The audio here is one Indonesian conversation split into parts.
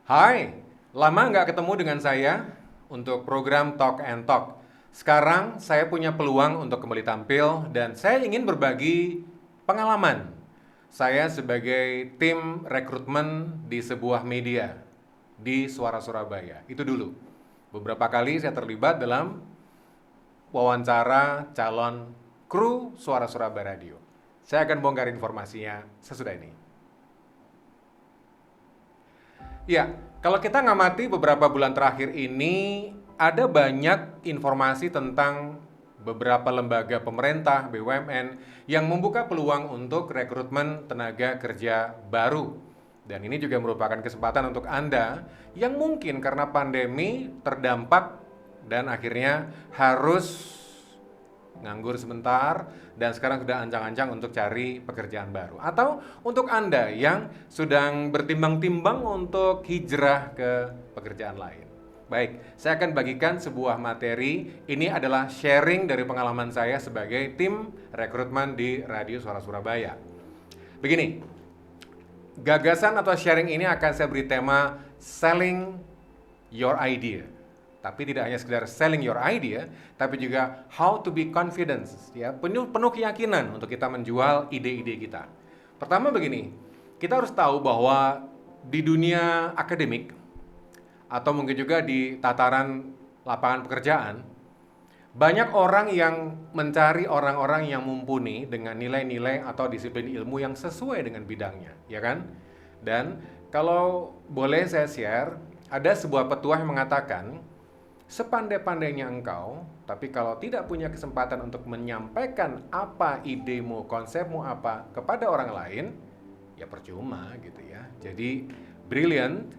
Hai, lama nggak ketemu dengan saya untuk program Talk and Talk. Sekarang saya punya peluang untuk kembali tampil dan saya ingin berbagi pengalaman saya sebagai tim rekrutmen di sebuah media di Suara Surabaya. Itu dulu. Beberapa kali saya terlibat dalam wawancara calon kru Suara Surabaya Radio. Saya akan bongkar informasinya sesudah ini. Ya, kalau kita ngamati beberapa bulan terakhir ini, ada banyak informasi tentang beberapa lembaga pemerintah, BUMN, yang membuka peluang untuk rekrutmen tenaga kerja baru. Dan ini juga merupakan kesempatan untuk Anda yang mungkin karena pandemi terdampak dan akhirnya harus nganggur sebentar dan sekarang sudah ancang-ancang untuk cari pekerjaan baru. Atau untuk Anda yang sedang bertimbang-timbang untuk hijrah ke pekerjaan lain. Baik, saya akan bagikan sebuah materi. Ini adalah sharing dari pengalaman saya sebagai tim rekrutmen di Radio Suara Surabaya. Begini, gagasan atau sharing ini akan saya beri tema Selling Your Idea. Tapi tidak hanya sekedar selling your idea, tapi juga how to be confident, ya, penuh keyakinan untuk kita menjual ide-ide kita. Pertama begini, kita harus tahu bahwa di dunia akademik atau mungkin juga di tataran lapangan pekerjaan, banyak orang yang mencari orang-orang yang mumpuni dengan nilai-nilai atau disiplin ilmu yang sesuai dengan bidangnya, ya kan? Dan kalau boleh saya share, ada sebuah petuah yang mengatakan, sepandai-pandainya engkau, tapi kalau tidak punya kesempatan untuk menyampaikan apa idemu, konsepmu apa kepada orang lain, ya percuma gitu ya. Jadi brilliant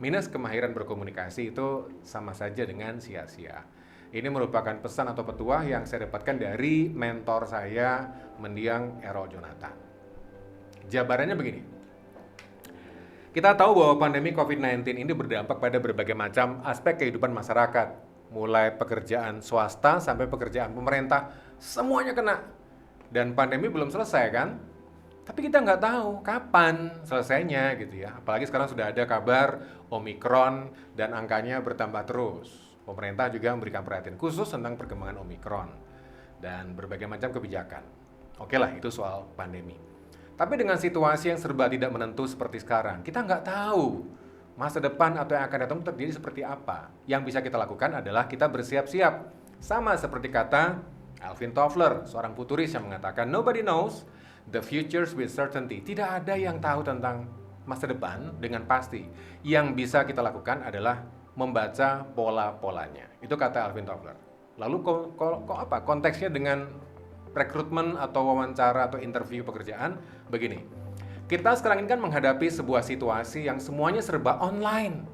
minus kemahiran berkomunikasi itu sama saja dengan sia-sia. Ini merupakan pesan atau petuah yang saya dapatkan dari mentor saya, Mendiang Errol Jonathan. Jabarannya begini. Kita tahu bahwa pandemi COVID-19 ini berdampak pada berbagai macam aspek kehidupan masyarakat, mulai pekerjaan swasta sampai pekerjaan pemerintah, semuanya kena. Dan pandemi belum selesai kan? Tapi kita nggak tahu kapan selesainya gitu ya. Apalagi sekarang sudah ada kabar Omikron dan angkanya bertambah terus. Pemerintah juga memberikan perhatian khusus tentang perkembangan Omikron dan berbagai macam kebijakan. Oke lah, itu soal pandemi. Tapi dengan situasi yang serba tidak menentu seperti sekarang, kita nggak tahu masa depan atau yang akan datang terjadi seperti apa. Yang bisa kita lakukan adalah kita bersiap-siap. Sama seperti kata Alvin Toffler, seorang futuris yang mengatakan, nobody knows the futures with certainty. Tidak ada yang tahu tentang masa depan dengan pasti. Yang bisa kita lakukan adalah membaca pola-polanya. Itu kata Alvin Toffler. Lalu kok apa konteksnya dengan rekrutmen atau wawancara atau interview pekerjaan? Begini, kita sekarang ini kan menghadapi sebuah situasi yang semuanya serba online.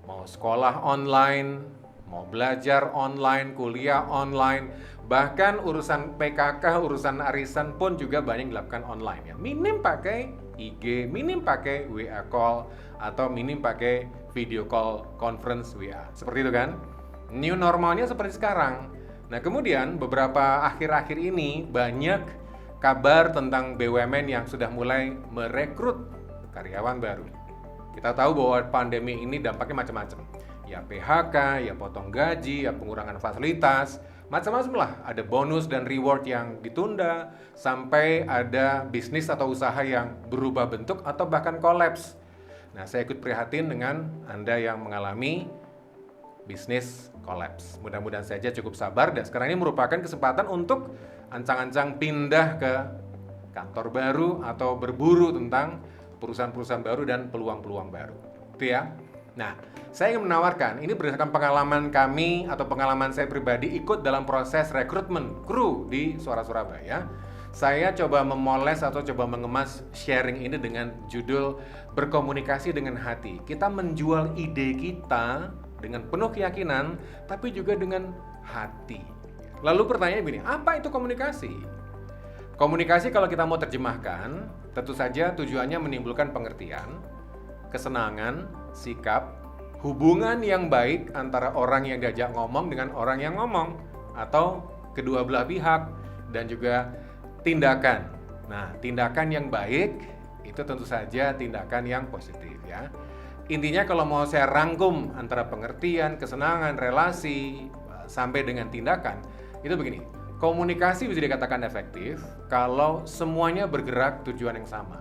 Mau sekolah online, mau belajar online, kuliah online, bahkan urusan PKK, urusan arisan pun juga banyak dilakukan online ya. Minim pakai IG, minim pakai WA call, atau minim pakai video call conference WA. Seperti itu kan? New normalnya seperti sekarang. Nah, kemudian beberapa akhir-akhir ini banyak kabar tentang BUMN yang sudah mulai merekrut karyawan baru. Kita tahu bahwa pandemi ini dampaknya macam-macam. Ya PHK, ya potong gaji, ya pengurangan fasilitas, macam-macam lah. Ada bonus dan reward yang ditunda, sampai ada bisnis atau usaha yang berubah bentuk atau bahkan kolaps. Nah, saya ikut prihatin dengan Anda yang mengalami bisnis kolaps. Mudah-mudahan saja cukup sabar dan sekarang ini merupakan kesempatan untuk ancang-ancang pindah ke kantor baru atau berburu tentang perusahaan-perusahaan baru dan peluang-peluang baru. Itu ya. Nah, saya ingin menawarkan, ini berdasarkan pengalaman kami atau pengalaman saya pribadi ikut dalam proses rekrutmen kru di Suara Surabaya. Saya coba memoles atau coba mengemas sharing ini dengan judul berkomunikasi dengan hati. Kita menjual ide kita dengan penuh keyakinan, tapi juga dengan hati. Lalu pertanyaannya begini, apa itu komunikasi? Komunikasi kalau kita mau terjemahkan, tentu saja tujuannya menimbulkan pengertian, kesenangan, sikap, hubungan yang baik antara orang yang diajak ngomong dengan orang yang ngomong, atau kedua belah pihak, dan juga tindakan. Nah, tindakan yang baik itu tentu saja tindakan yang positif ya. Intinya kalau mau saya rangkum antara pengertian, kesenangan, relasi, sampai dengan tindakan, itu begini. Komunikasi bisa dikatakan efektif kalau semuanya bergerak tujuan yang sama.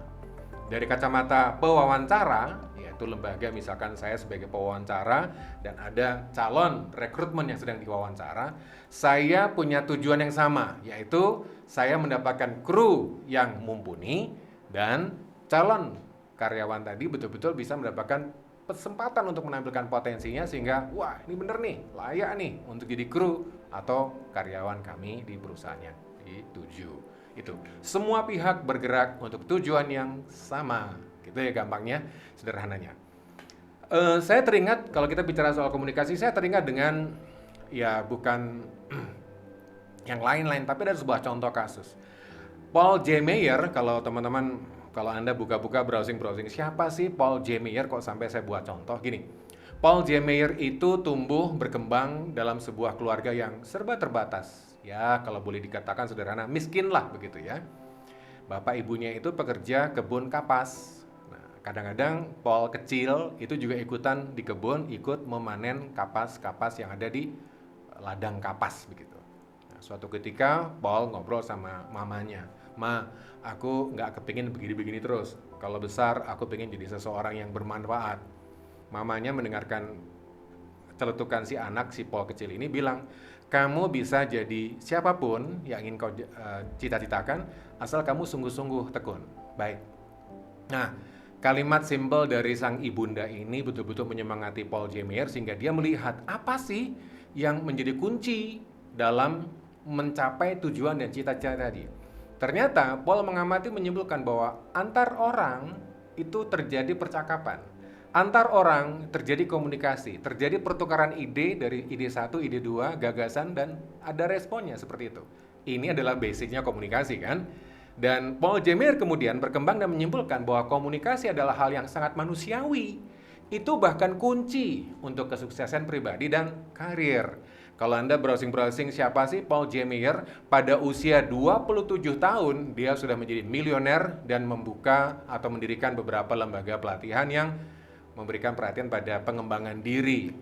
Dari kacamata pewawancara, yaitu lembaga, misalkan saya sebagai pewawancara dan ada calon rekrutmen yang sedang diwawancara, saya punya tujuan yang sama, yaitu saya mendapatkan kru yang mumpuni dan calon karyawan tadi betul-betul bisa mendapatkan kesempatan untuk menampilkan potensinya sehingga wah ini bener nih, layak nih untuk jadi kru atau karyawan kami di perusahaan yang dituju. Itu semua pihak bergerak untuk tujuan yang sama, gitu ya gampangnya, sederhananya. Saya teringat kalau kita bicara soal komunikasi, saya teringat dengan ya bukan yang lain-lain, tapi ada sebuah contoh kasus. Paul J. Meyer, kalau Anda buka-buka browsing, siapa sih Paul J. Meyer kok sampai saya buat contoh? Gini, Paul J. Meyer itu tumbuh berkembang dalam sebuah keluarga yang serba terbatas. Ya, kalau boleh dikatakan sederhana, miskin lah begitu ya. Bapak ibunya itu pekerja kebun kapas. Nah, kadang-kadang Paul kecil itu juga ikutan di kebun, ikut memanen kapas-kapas yang ada di ladang kapas begitu. Nah, suatu ketika Paul ngobrol sama mamanya, "Ma, aku nggak kepingin begini-begini terus. Kalau besar aku pengen jadi seseorang yang bermanfaat." Mamanya mendengarkan celetukan si anak, si Paul kecil ini bilang, "Kamu bisa jadi siapapun yang ingin kau cita-citakan, asal kamu sungguh-sungguh tekun." Baik. Nah, kalimat simpel dari sang ibunda ini betul-betul menyemangati Paul J. Meyer sehingga dia melihat apa sih yang menjadi kunci dalam mencapai tujuan dan cita-cita tadi. Ternyata Paul mengamati menyimpulkan bahwa antar orang itu terjadi percakapan. Antar orang terjadi komunikasi, terjadi pertukaran ide dari ide satu, ide dua, gagasan, dan ada responnya seperti itu. Ini adalah basicnya komunikasi kan? Dan Paul J. Meyer kemudian berkembang dan menyimpulkan bahwa komunikasi adalah hal yang sangat manusiawi. Itu bahkan kunci untuk kesuksesan pribadi dan karir. Kalau Anda browsing-browsing siapa sih Paul J. Meyer, pada usia 27 tahun dia sudah menjadi milioner dan membuka atau mendirikan beberapa lembaga pelatihan yang memberikan perhatian pada pengembangan diri.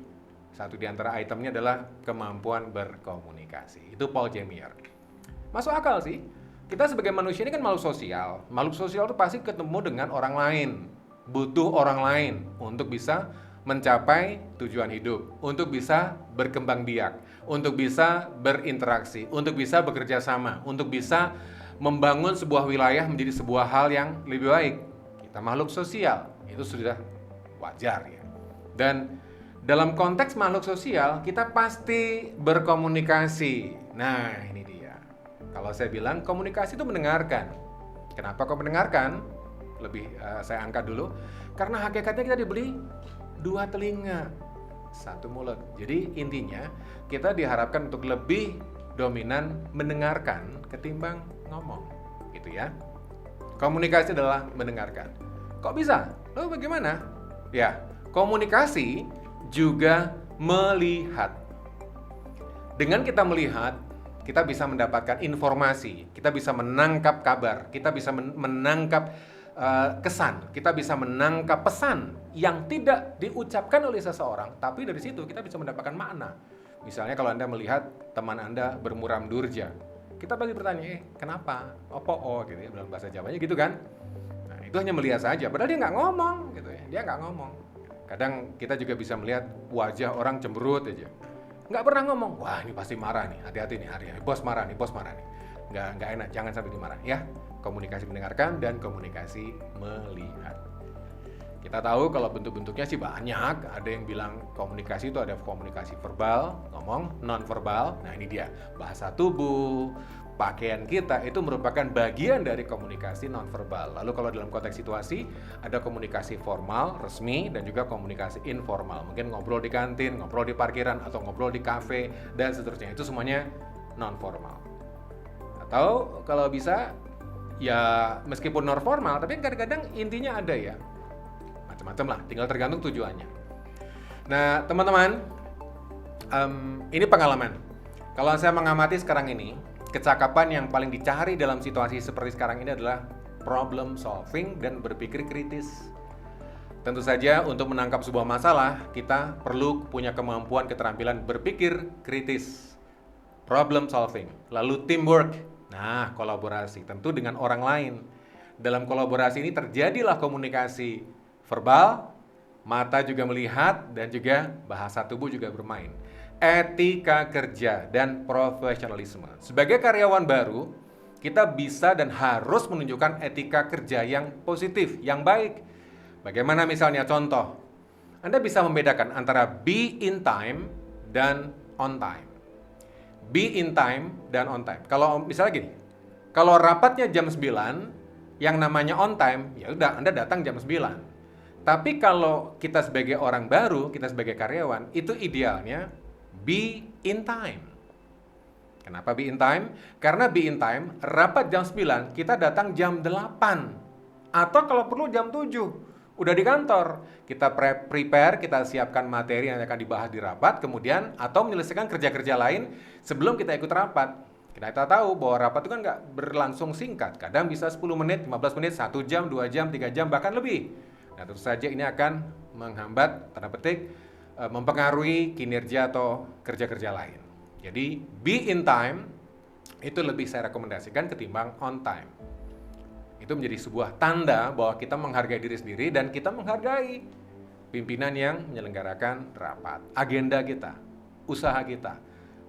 Satu di antara itemnya adalah kemampuan berkomunikasi. Itu Paul J. Meyer. Masuk akal sih. Kita sebagai manusia ini kan makhluk sosial. Makhluk sosial itu pasti ketemu dengan orang lain. Butuh orang lain untuk bisa mencapai tujuan hidup, untuk bisa berkembang biak, untuk bisa berinteraksi, untuk bisa bekerja sama, untuk bisa membangun sebuah wilayah menjadi sebuah hal yang lebih baik. Kita makhluk sosial, itu sudah wajar ya. Dan dalam konteks makhluk sosial, kita pasti berkomunikasi. Nah, ini dia. Kalau saya bilang komunikasi itu mendengarkan. Kenapa kok mendengarkan? Saya angkat dulu. Karena hakikatnya kita diberi 2 telinga, 1 mulut. Jadi intinya kita diharapkan untuk lebih dominan mendengarkan ketimbang ngomong. Gitu ya. Komunikasi adalah mendengarkan. Kok bisa? Lalu bagaimana? Ya, komunikasi juga melihat. Dengan kita melihat, kita bisa mendapatkan informasi, kita bisa menangkap kabar, kita bisa menangkap kesan, kita bisa menangkap pesan yang tidak diucapkan oleh seseorang, tapi dari situ kita bisa mendapatkan makna. Misalnya kalau Anda melihat teman Anda bermuram durja, kita pasti bertanya, kenapa? Opo gitu ya, dalam bahasa Jawanya gitu kan. Nah, itu hanya melihat saja, padahal dia nggak ngomong gitu ya, dia nggak ngomong. Kadang kita juga bisa melihat wajah orang cemberut aja, nggak pernah ngomong. Wah ini pasti marah nih, hati-hati nih hari ini, bos marah nih. Nggak enak, jangan sampai dimarah ya. Komunikasi mendengarkan dan komunikasi melihat. Kita tahu kalau bentuk-bentuknya sih banyak. Ada yang bilang komunikasi itu ada komunikasi verbal, ngomong, non-verbal. Nah ini dia, bahasa tubuh, pakaian kita itu merupakan bagian dari komunikasi non-verbal. Lalu kalau dalam konteks situasi, ada komunikasi formal, resmi, dan juga komunikasi informal. Mungkin ngobrol di kantin, ngobrol di parkiran, atau ngobrol di kafe, dan seterusnya. Itu semuanya non-formal. Atau kalau bisa, ya meskipun non-formal, tapi kadang-kadang intinya ada ya. Macam-macam lah, tinggal tergantung tujuannya. Nah teman-teman, ini pengalaman. Kalau saya mengamati sekarang ini, kecakapan yang paling dicari dalam situasi seperti sekarang ini adalah problem solving dan berpikir kritis. Tentu saja untuk menangkap sebuah masalah, kita perlu punya kemampuan keterampilan berpikir kritis, problem solving, lalu teamwork. Nah, kolaborasi tentu dengan orang lain. Dalam kolaborasi ini terjadilah komunikasi verbal, mata juga melihat, dan juga bahasa tubuh juga bermain. Etika kerja dan profesionalisme. Sebagai karyawan baru, kita bisa dan harus menunjukkan etika kerja yang positif, yang baik. Bagaimana misalnya contoh? Anda bisa membedakan antara be in time dan on time. Be in time dan on time. Kalau misalnya gini, kalau rapatnya jam 9, yang namanya on time, ya udah Anda datang jam 9. Tapi kalau kita sebagai orang baru, kita sebagai karyawan, itu idealnya be in time. Kenapa be in time? Karena be in time, rapat jam 9, kita datang jam 8. Atau kalau perlu jam 7. Udah di kantor, kita prepare, kita siapkan materi yang akan dibahas di rapat, kemudian atau menyelesaikan kerja-kerja lain sebelum kita ikut rapat. Kita tahu bahwa rapat itu kan nggak berlangsung singkat, kadang bisa 10 menit, 15 menit, 1 jam, 2 jam, 3 jam, bahkan lebih. Nah, tentu saja ini akan menghambat, tanda petik, mempengaruhi kinerja atau kerja-kerja lain. Jadi, be in time itu lebih saya rekomendasikan ketimbang on time. Itu menjadi sebuah tanda bahwa kita menghargai diri sendiri dan kita menghargai pimpinan yang menyelenggarakan rapat, agenda kita, usaha kita,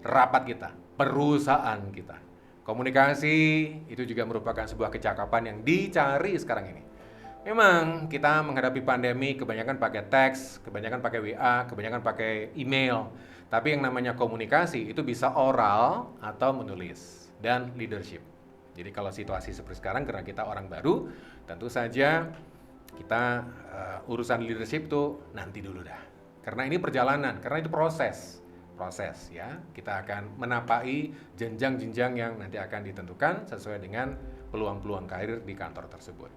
rapat kita, perusahaan kita. Komunikasi itu juga merupakan sebuah kecakapan yang dicari sekarang ini. Memang kita menghadapi pandemi kebanyakan pakai teks, kebanyakan pakai WA, kebanyakan pakai email. Tapi yang namanya komunikasi itu bisa oral atau menulis dan leadership. Jadi kalau situasi seperti sekarang karena kita orang baru, tentu saja kita urusan leadership tuh nanti dulu dah. Karena ini perjalanan, karena itu proses ya. Kita akan menapai jenjang-jenjang yang nanti akan ditentukan sesuai dengan peluang-peluang karir di kantor tersebut.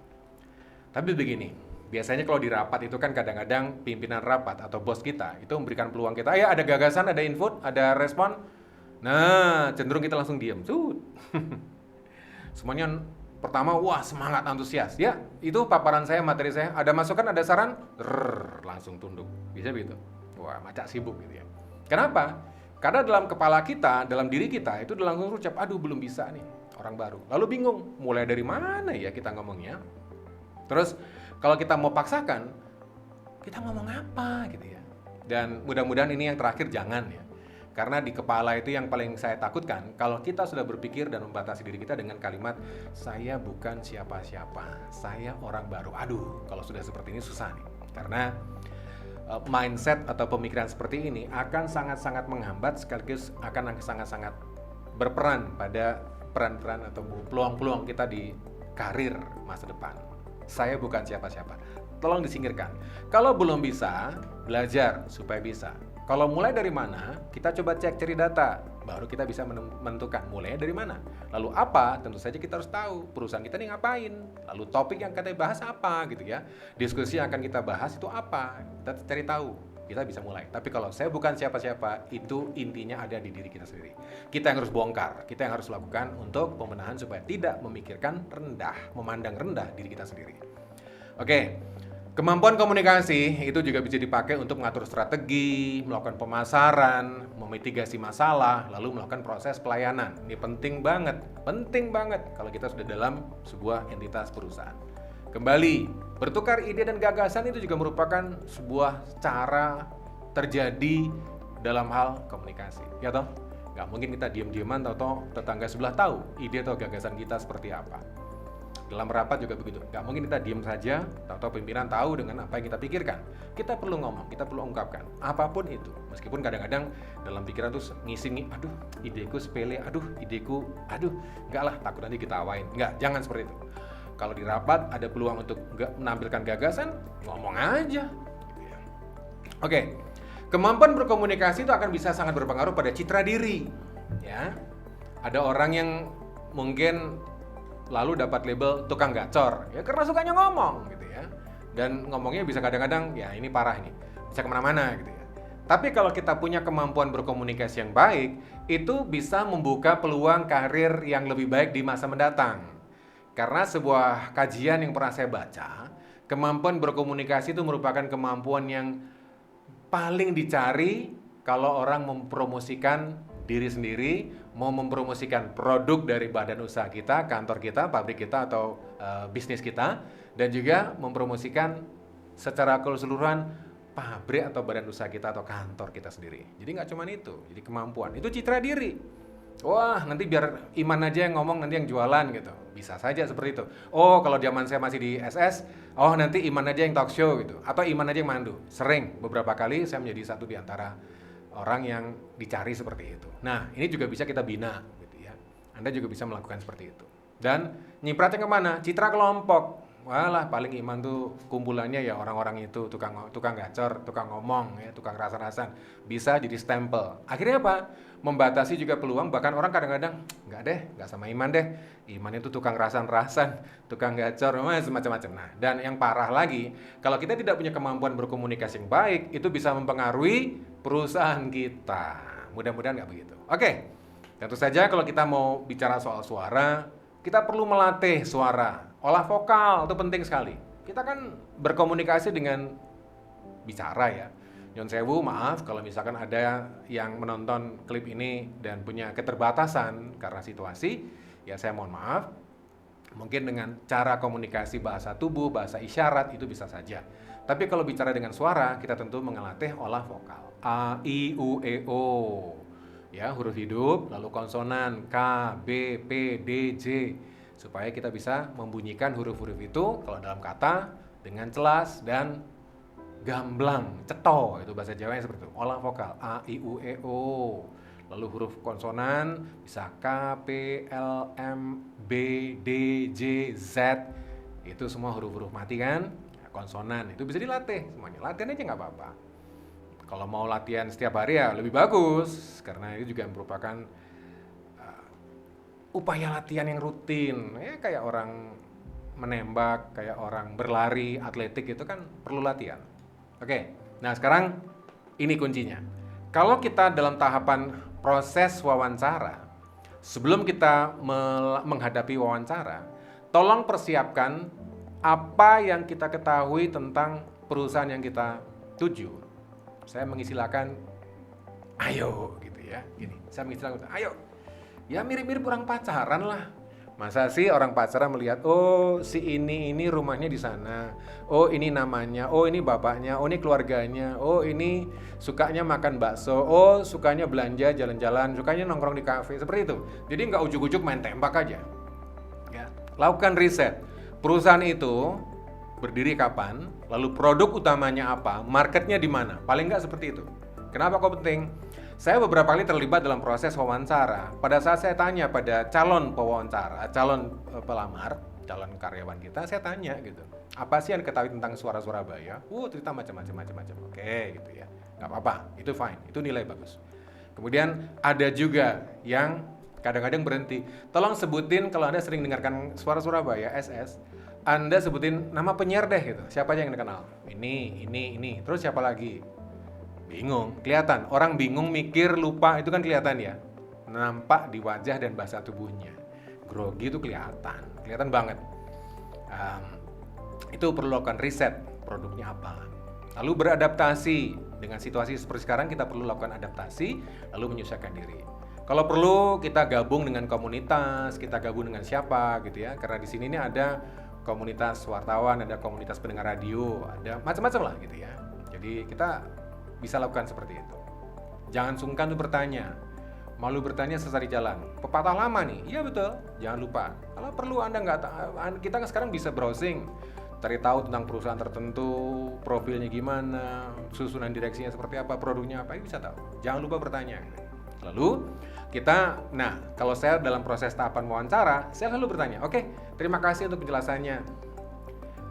Tapi begini, biasanya kalau di rapat itu kan kadang-kadang pimpinan rapat atau bos kita itu memberikan peluang kita, ya ada gagasan, ada input, ada respon. Nah, cenderung kita langsung diam. Semuanya pertama, wah semangat, antusias. Ya, itu paparan saya, materi saya. Ada masukan, ada saran, langsung tunduk. Bisa begitu. Wah, macak sibuk gitu ya. Kenapa? Karena dalam kepala kita, dalam diri kita, itu udah langsung ucap, aduh belum bisa nih, orang baru. Lalu bingung, mulai dari mana ya kita ngomongnya? Terus, kalau kita mau paksakan, kita ngomong apa gitu ya. Dan mudah-mudahan ini yang terakhir jangan ya. Karena di kepala itu yang paling saya takutkan, kalau kita sudah berpikir dan membatasi diri kita dengan kalimat, saya bukan siapa-siapa, saya orang baru. Aduh, kalau sudah seperti ini susah nih. Karena mindset atau pemikiran seperti ini akan sangat-sangat menghambat, sekaligus akan sangat-sangat berperan pada peran-peran atau peluang-peluang kita di karir masa depan. Saya bukan siapa-siapa. Tolong disingkirkan. Kalau belum bisa, belajar supaya bisa. Kalau mulai dari mana, kita coba cari data, baru kita bisa menentukan mulai dari mana. Lalu apa? Tentu saja kita harus tahu perusahaan kita nih ngapain. Lalu topik yang kita bahas apa gitu ya. Diskusi yang akan kita bahas itu apa? Kita cari tahu, kita bisa mulai. Tapi kalau saya bukan siapa-siapa, itu intinya ada di diri kita sendiri. Kita yang harus bongkar, kita yang harus lakukan untuk pemenahan supaya tidak memikirkan rendah, memandang rendah diri kita sendiri. Oke. Kemampuan komunikasi itu juga bisa dipakai untuk mengatur strategi, melakukan pemasaran, memitigasi masalah, lalu melakukan proses pelayanan. Ini penting banget kalau kita sudah dalam sebuah entitas perusahaan. Kembali, bertukar ide dan gagasan itu juga merupakan sebuah cara terjadi dalam hal komunikasi. Ya toh? Nggak mungkin kita diam-diaman atau tetangga sebelah tahu ide atau gagasan kita seperti apa. Dalam rapat juga begitu. Nggak mungkin kita diam saja atau pimpinan tahu dengan apa yang kita pikirkan. Kita perlu ngomong, kita perlu ungkapkan. Apapun itu. Meskipun kadang-kadang dalam pikiran tuh ngisi, aduh ideku sepele, aduh enggak lah, takut nanti kita awain. Enggak, jangan seperti itu. Kalau di rapat ada peluang untuk menampilkan gagasan, ngomong aja. Oke. Kemampuan berkomunikasi itu akan bisa sangat berpengaruh pada citra diri. Ya. Ada orang yang mungkin lalu dapat label tukang gacor, ya karena sukanya ngomong gitu ya. Dan ngomongnya bisa kadang-kadang, ya ini parah ini, bisa kemana-mana gitu ya. Tapi kalau kita punya kemampuan berkomunikasi yang baik, itu bisa membuka peluang karir yang lebih baik di masa mendatang. Karena sebuah kajian yang pernah saya baca, Kemampuan berkomunikasi itu merupakan kemampuan yang paling dicari kalau orang mempromosikan diri sendiri, mau mempromosikan produk dari badan usaha kita, kantor kita, pabrik kita, atau bisnis kita, dan juga mempromosikan secara keseluruhan pabrik atau badan usaha kita atau kantor kita sendiri. Jadi nggak cuma itu, jadi kemampuan. Itu citra diri. Wah, nanti biar Iman aja yang ngomong, nanti yang jualan gitu. Bisa saja seperti itu. Oh, kalau zaman saya masih di SS, oh nanti Iman aja yang talk show gitu. Atau Iman aja yang mandu. Sering, beberapa kali saya menjadi satu di antara orang yang dicari seperti itu. Nah, ini juga bisa kita bina gitu ya. Anda juga bisa melakukan seperti itu. Dan nyipratnya kemana? Citra kelompok. Walah, paling Iman tuh kumpulannya ya orang-orang itu, tukang gacor, tukang ngomong, ya, tukang rasan-rasan. Bisa jadi stempel. Akhirnya apa? Membatasi juga peluang, bahkan orang kadang-kadang, nggak sama Iman deh. Iman itu tukang rasan-rasan, tukang gacor, semacam-macam. Nah, dan yang parah lagi, kalau kita tidak punya kemampuan berkomunikasi yang baik, itu bisa mempengaruhi perusahaan kita. Mudah-mudahan nggak begitu. Oke, tentu saja kalau kita mau bicara soal suara, kita perlu melatih suara. Olah vokal itu penting sekali. Kita kan berkomunikasi dengan bicara ya. Nyon sewu, maaf kalau misalkan ada yang menonton klip ini dan punya keterbatasan karena situasi, ya saya mohon maaf. Mungkin dengan cara komunikasi bahasa tubuh, bahasa isyarat itu bisa saja. Tapi kalau bicara dengan suara, kita tentu mengelatih olah vokal. A, I, U, E, O. Ya, huruf hidup, lalu konsonan K, B, P, D, J. Supaya kita bisa membunyikan huruf-huruf itu kalau dalam kata dengan jelas dan gamblang, ceto, itu bahasa Jawanya seperti itu. Olah vokal A, I, U, E, O. Lalu huruf konsonan bisa K, P, L, M, B, D, J, Z. Itu semua huruf-huruf mati kan? Konsonan itu bisa dilatih semuanya. Latihan aja nggak apa-apa. Kalau mau latihan setiap hari ya lebih bagus karena itu juga merupakan upaya latihan yang rutin. Ya kayak orang menembak, kayak orang berlari, atletik itu kan perlu latihan. Oke, nah sekarang ini kuncinya. Kalau kita dalam tahapan proses wawancara, sebelum kita menghadapi wawancara, tolong persiapkan apa yang kita ketahui tentang perusahaan yang kita tuju. Saya mengistilahkan, ayo gitu ya. Gini, saya mengistilahkan, ayo. Ya mirip-mirip orang pacaran lah. Masa sih orang pacaran melihat, oh si ini rumahnya di sana, oh ini namanya, oh ini bapaknya, oh ini keluarganya, oh ini sukanya makan bakso, oh sukanya belanja jalan-jalan, sukanya nongkrong di kafe, seperti itu. Jadi nggak ujuk-ujuk main tembak aja. Ya, lakukan riset. Perusahaan itu berdiri kapan, lalu produk utamanya apa, marketnya di mana, paling nggak seperti itu. Kenapa kok penting? Saya beberapa kali terlibat dalam proses wawancara. Pada saat saya tanya pada calon pewawancara, calon pelamar, calon karyawan kita, saya tanya gitu, apa sih yang diketahui tentang suara Surabaya? Cerita macam-macam. Oke, gitu ya. Nggak apa-apa, itu fine, itu nilai bagus. Kemudian ada juga yang kadang-kadang berhenti. Tolong sebutin kalau Anda sering dengarkan suara Surabaya, SS, Anda sebutin nama penyiar deh gitu. Siapa aja yang dikenal? Ini. Terus siapa lagi? Bingung, kelihatan. Orang bingung, mikir, lupa, itu kan kelihatan ya. Nampak di wajah dan bahasa tubuhnya. Grogi itu kelihatan banget. Itu perlu lakukan riset, produknya apa. Lalu beradaptasi. Dengan situasi seperti sekarang kita perlu lakukan adaptasi, lalu menyesuaikan diri. Kalau perlu kita gabung dengan komunitas, kita gabung dengan siapa gitu ya. Karena di sini ini ada komunitas wartawan, ada komunitas pendengar radio, ada macam-macam lah gitu ya. Jadi kita bisa lakukan seperti itu. Jangan sungkan untuk bertanya. Malu bertanya sesat di jalan. Pepatah lama nih. Iya betul. Jangan lupa. Kalau perlu kita sekarang bisa browsing, cari tahu tentang perusahaan tertentu, profilnya gimana, susunan direksinya seperti apa, produknya apa, bisa tahu. Jangan lupa bertanya. Lalu kalau saya dalam proses tahapan wawancara, saya selalu bertanya, oke, terima kasih untuk penjelasannya.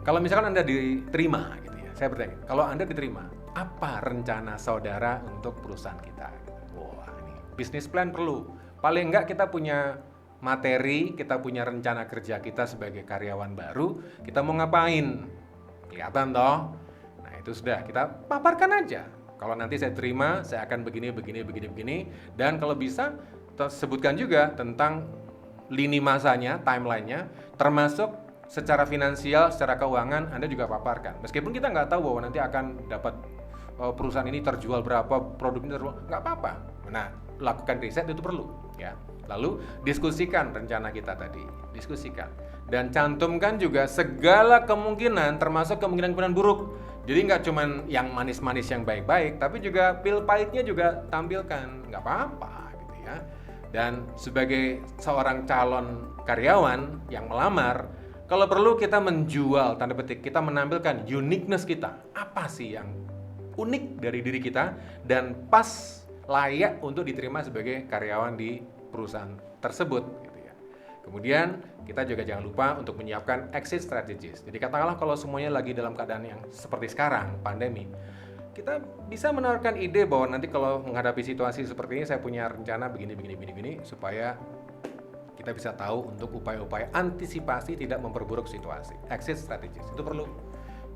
Kalau misalkan Anda diterima gitu ya, saya bertanya, kalau Anda diterima, apa rencana saudara untuk perusahaan kita? Wah, ini bisnis plan perlu. Paling enggak kita punya materi, kita punya rencana kerja kita sebagai karyawan baru, kita mau ngapain? Kelihatan toh? Nah, itu sudah kita paparkan aja. Kalau nanti saya terima, saya akan begini. Dan kalau bisa, sebutkan juga tentang lini masanya, timelinenya, termasuk secara finansial, secara keuangan Anda juga paparkan. Meskipun kita nggak tahu bahwa nanti akan dapat perusahaan ini terjual berapa, produk ini terjual, nggak apa-apa. Nah, lakukan riset itu perlu, ya. Lalu diskusikan rencana kita tadi, diskusikan dan cantumkan juga segala kemungkinan, termasuk kemungkinan-kemungkinan buruk. Jadi nggak cuman yang manis-manis yang baik-baik, tapi juga pil pahitnya juga tampilkan, nggak apa-apa, gitu ya. Dan sebagai seorang calon karyawan yang melamar, kalau perlu kita menjual, tanda petik, kita menampilkan uniqueness kita. Apa sih yang unik dari diri kita dan pas layak untuk diterima sebagai karyawan di perusahaan tersebut, gitu ya. Kemudian kita juga jangan lupa untuk menyiapkan exit strategies. Jadi katakanlah kalau semuanya lagi dalam keadaan yang seperti sekarang, pandemi, kita bisa menawarkan ide bahwa nanti kalau menghadapi situasi seperti ini saya punya rencana begini supaya kita bisa tahu untuk upaya-upaya antisipasi tidak memperburuk situasi. Exit strategies itu perlu.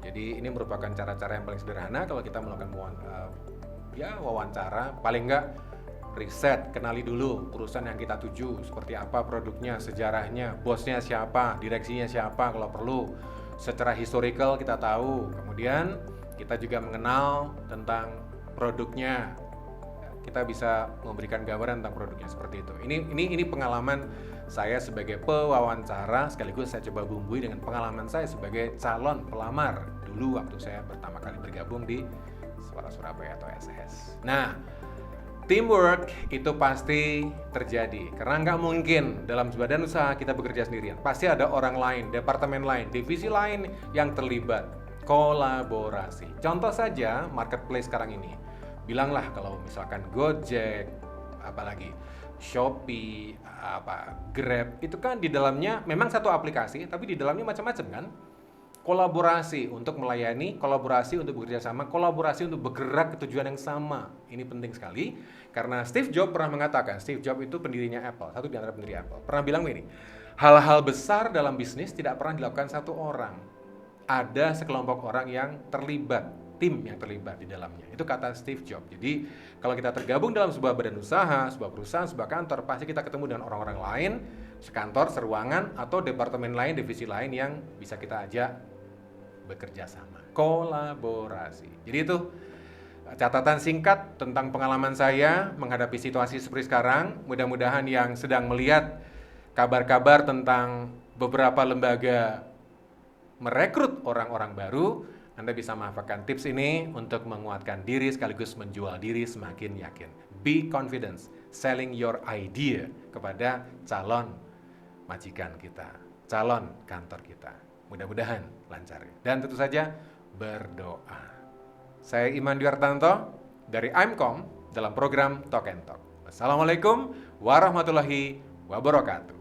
Jadi ini merupakan cara-cara yang paling sederhana kalau kita melakukan wawancara, paling enggak riset, kenali dulu perusahaan yang kita tuju, seperti apa produknya, sejarahnya, bosnya siapa, direksinya siapa kalau perlu. Secara historical kita tahu, kemudian kita juga mengenal tentang produknya. Kita bisa memberikan gambaran tentang produknya seperti itu. Ini pengalaman saya sebagai pewawancara, sekaligus saya coba bumbui dengan pengalaman saya sebagai calon pelamar dulu waktu saya pertama kali bergabung di Suara Surabaya atau SHS. Nah, teamwork itu pasti terjadi karena nggak mungkin dalam badan usaha kita bekerja sendirian. Pasti ada orang lain, departemen lain, divisi lain yang terlibat. Kolaborasi. Contoh saja marketplace sekarang ini. Bilanglah kalau misalkan Gojek, apalagi Shopee, Grab, itu kan di dalamnya memang satu aplikasi, tapi di dalamnya macam-macam kan. Kolaborasi untuk melayani, kolaborasi untuk bekerja sama, kolaborasi untuk bergerak ke tujuan yang sama. Ini penting sekali karena Steve Jobs pernah mengatakan, Steve Jobs itu pendirinya Apple, satu di antara pendiri Apple, pernah bilang begini, hal-hal besar dalam bisnis tidak pernah dilakukan satu orang. Ada sekelompok orang yang terlibat, tim yang terlibat di dalamnya. Itu kata Steve Jobs. Jadi kalau kita tergabung dalam sebuah badan usaha, sebuah perusahaan, sebuah kantor, pasti kita ketemu dengan orang-orang lain, sekantor, seruangan, atau departemen lain, divisi lain yang bisa kita ajak bekerja sama. Kolaborasi. Jadi itu catatan singkat tentang pengalaman saya menghadapi situasi seperti sekarang. Mudah-mudahan yang sedang melihat kabar-kabar tentang beberapa lembaga merekrut orang-orang baru, Anda bisa manfaatkan tips ini untuk menguatkan diri sekaligus menjual diri semakin yakin. Be confident, selling your idea kepada calon majikan kita, calon kantor kita. Mudah-mudahan lancar. Dan tentu saja berdoa. Saya Iman Dwiartanto dari IMCOM dalam program Talk and Talk. Wassalamualaikum warahmatullahi wabarakatuh.